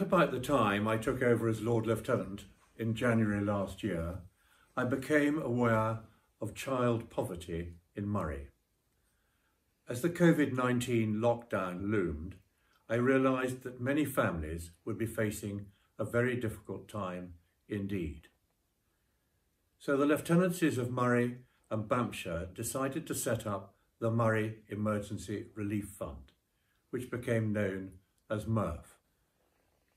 about the time I took over as Lord Lieutenant in January last year, I became aware of child poverty in Moray. As the COVID-19 lockdown loomed, I realised that many families would be facing a very difficult time indeed. So the lieutenancies of Moray and Bampshire decided to set up the Moray Emergency Relief Fund, which became known as MRF.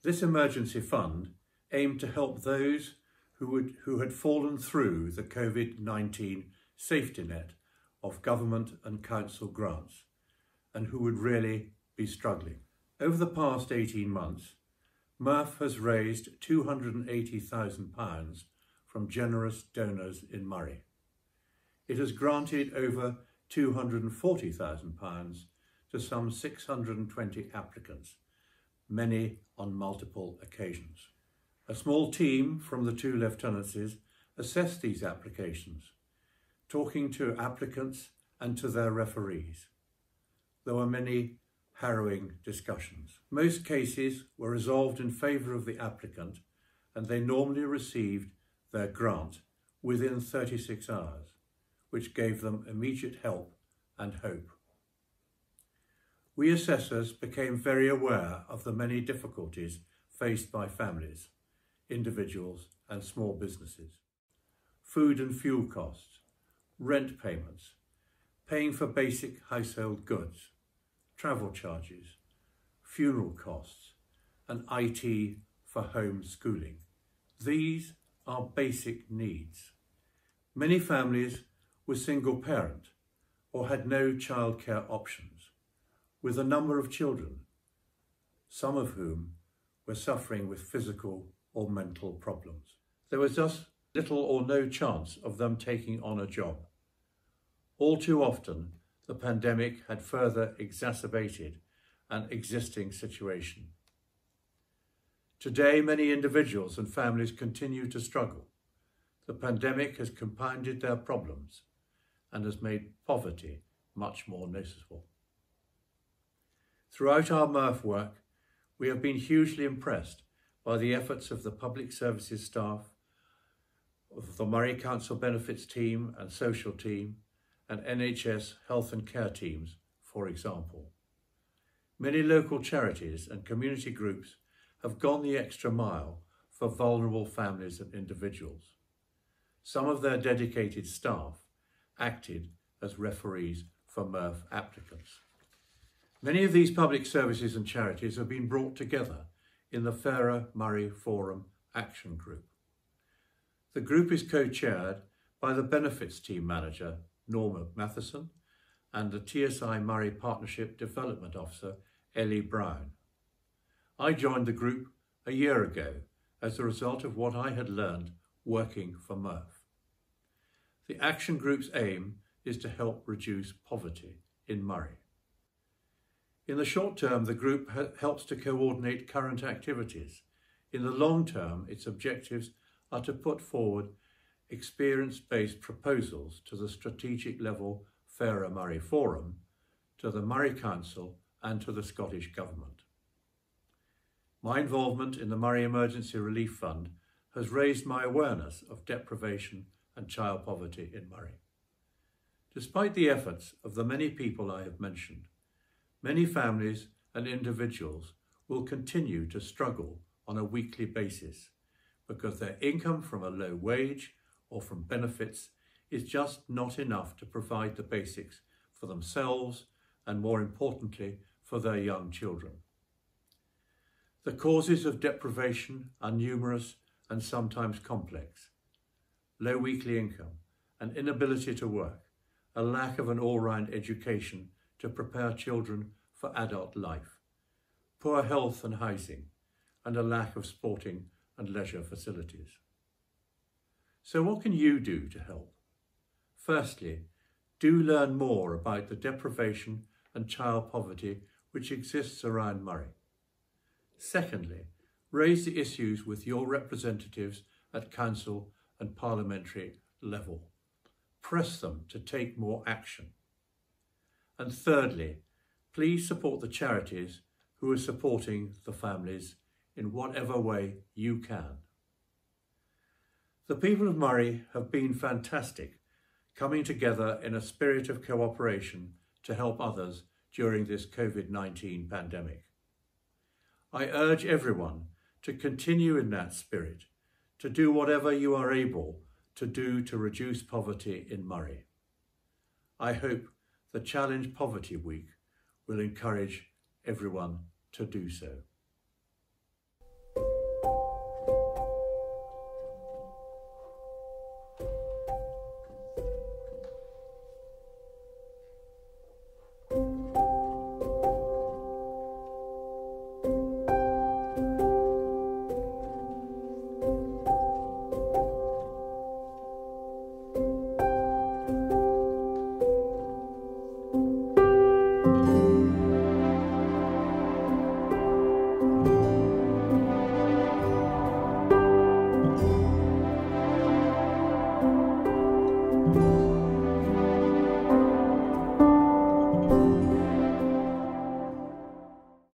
This emergency fund aimed to help those who had fallen through the COVID-19 safety net of government and council grants and who would really be struggling. Over the past 18 months, MRF has raised £280,000 from generous donors in Moray. It has granted over £240,000 to some 620 applicants, many on multiple occasions. A small team from the two lieutenancies assessed these applications, talking to applicants and to their referees. There were many harrowing discussions. Most cases were resolved in favour of the applicant, and they normally received their grant within 36 hours, which gave them immediate help and hope. We assessors became very aware of the many difficulties faced by families, individuals and small businesses. Food and fuel costs, rent payments, paying for basic household goods, travel charges, funeral costs and IT for home schooling. These are basic needs. Many families were single parent or had no childcare options, with a number of children, some of whom were suffering with physical or mental problems. There was just little or no chance of them taking on a job. All too often, the pandemic had further exacerbated an existing situation. Today, many individuals and families continue to struggle. The pandemic has compounded their problems and has made poverty much more noticeable. Throughout our MRF work, we have been hugely impressed by the efforts of the public services staff, of the Moray Council Benefits team and social team, and NHS health and care teams, for example. Many local charities and community groups have gone the extra mile for vulnerable families and individuals. Some of their dedicated staff acted as referees for MRF applicants. Many of these public services and charities have been brought together in the Fairer Moray Forum Action Group. The group is co-chaired by the Benefits Team Manager, Norma Matheson, and the TSI Moray Partnership Development Officer, Ellie Brown. I joined the group a year ago as a result of what I had learned working for MRF. The Action Group's aim is to help reduce poverty in Moray. In the short term, the group helps to coordinate current activities. In the long term, its objectives are to put forward experience-based proposals to the strategic level Fairer Moray Forum, to the Moray Council and to the Scottish Government. My involvement in the Moray Emergency Relief Fund has raised my awareness of deprivation and child poverty in Moray. Despite the efforts of the many people I have mentioned, many families and individuals will continue to struggle on a weekly basis because their income from a low wage or from benefits is just not enough to provide the basics for themselves and, more importantly, for their young children. The causes of deprivation are numerous and sometimes complex. Low weekly income, an inability to work, a lack of an all-round education to prepare children for adult life, poor health and housing, and a lack of sporting and leisure facilities. So what can you do to help? Firstly, do learn more about the deprivation and child poverty which exists around Moray. Secondly, raise the issues with your representatives at council and parliamentary level. Press them to take more action. And thirdly, please support the charities who are supporting the families in whatever way you can. The people of Moray have been fantastic, coming together in a spirit of cooperation to help others during this COVID-19 pandemic. I urge everyone to continue in that spirit, to do whatever you are able to do to reduce poverty in Moray. I hope the Challenge Poverty Week will encourage everyone to do so.